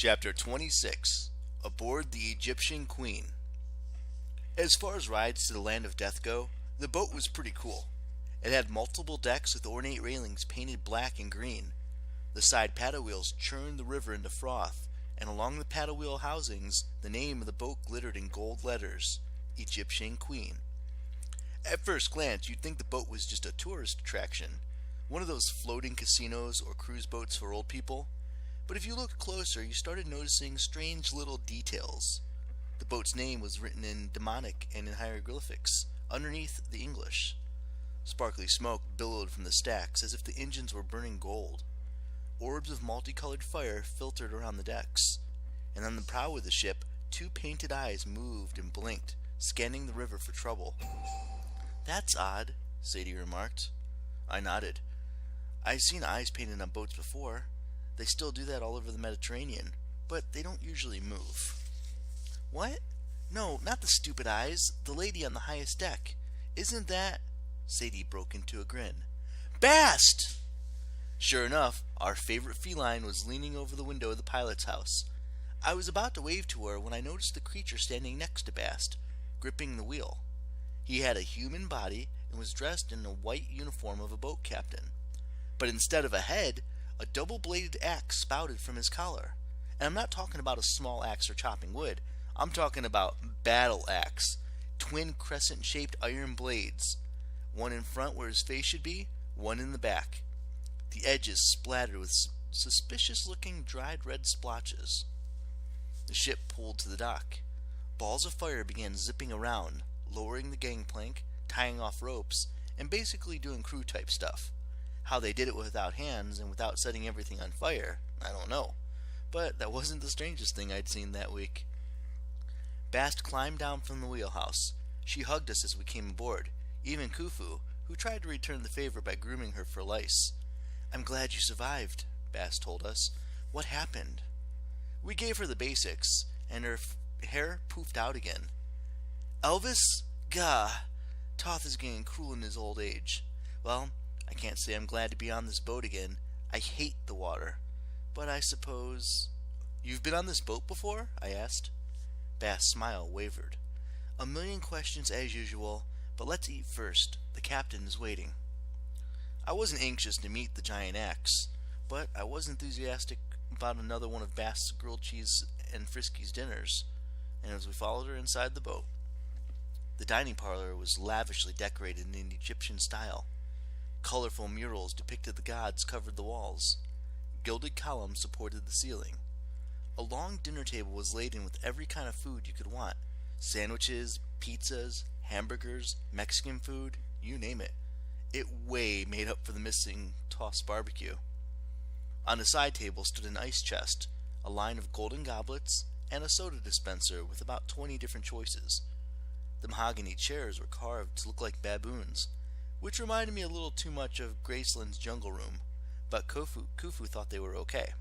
Chapter 26 Aboard the Egyptian Queen. As far as rides to the land of death go, the boat was pretty cool. It had multiple decks with ornate railings painted black and green. The side paddle wheels churned the river into froth, and along the paddle wheel housings, the name of the boat glittered in gold letters, Egyptian Queen. At first glance, you'd think the boat was just a tourist attraction, one of those floating casinos or cruise boats for old people. But if you looked closer, you started noticing strange little details. The boat's name was written in demonic and in hieroglyphics, underneath the English. Sparkly smoke billowed from the stacks as if the engines were burning gold. Orbs of multicolored fire filtered around the decks, and on the prow of the ship, two painted eyes moved and blinked, scanning the river for trouble. "That's odd," Sadie remarked. I nodded. I've seen eyes painted on boats before. They still do that all over the Mediterranean, but they don't usually move. "What? No, not the stupid eyes. The lady on the highest deck. Isn't that—" Sadie broke into a grin. "Bast!" Sure enough, our favorite feline was leaning over the window of the pilot's house. I was about to wave to her when I noticed the creature standing next to Bast, gripping the wheel. He had a human body and was dressed in the white uniform of a boat captain. But instead of a head, a double-bladed axe spouted from his collar. And I'm not talking about a small axe for chopping wood. I'm talking about battle axe. Twin crescent-shaped iron blades. One in front where his face should be, one in the back. The edges splattered with suspicious-looking dried red splotches. The ship pulled to the dock. Balls of fire began zipping around, lowering the gangplank, tying off ropes, and basically doing crew-type stuff. How they did it without hands and without setting everything on fire, I don't know. But that wasn't the strangest thing I'd seen that week. Bast climbed down from the wheelhouse. She hugged us as we came aboard, even Khufu, who tried to return the favor by grooming her for lice. "I'm glad you survived," Bast told us. "What happened?" We gave her the basics, and her hair poofed out again. "Elvis? Gah! Toth is getting cruel in his old age. Well, I can't say I'm glad to be on this boat again. I hate the water. But I suppose—" "You've been on this boat before?" I asked. Bast's smile wavered. "A million questions as usual, but let's eat first. The captain is waiting." I wasn't anxious to meet the giant axe, but I was enthusiastic about another one of Bast's grilled cheese and Frisky's dinners, and as we followed her inside the boat. The dining parlor was lavishly decorated in the Egyptian style. Colorful murals depicted the gods covered the walls. Gilded columns supported the ceiling. A long dinner table was laden with every kind of food you could want. Sandwiches, pizzas, hamburgers, Mexican food, you name it. It way made up for the missing tossed barbecue. On the side table stood an ice chest, a line of golden goblets, and a soda dispenser with about 20 different choices. The mahogany chairs were carved to look like baboons, which reminded me a little too much of Graceland's jungle room, but Khufu thought they were okay.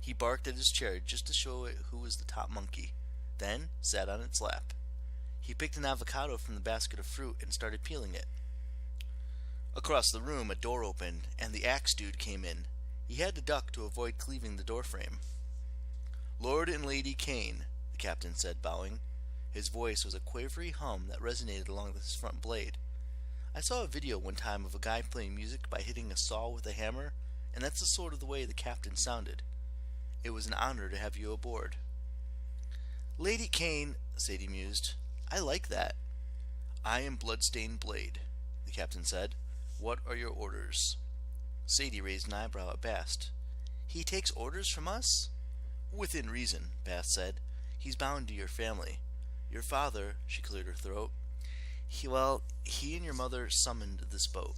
He barked at his chair just to show it who was the top monkey, then sat on its lap. He picked an avocado from the basket of fruit and started peeling it. Across the room, a door opened, and the axe dude came in. He had to duck to avoid cleaving the doorframe. "Lord and Lady Kane," the captain said, bowing. His voice was a quavery hum that resonated along his front blade. I saw a video one time of a guy playing music by hitting a saw with a hammer, and that's the sort of the way the captain sounded. It was an honor to have you aboard. "Lady Kane," Sadie mused. "I like that." "I am Bloodstained Blade," the captain said. "What are your orders?" Sadie raised an eyebrow at Bast. "He takes orders from us?" "Within reason," Bast said. "He's bound to your family. Your father," she cleared her throat, he and your mother summoned this boat.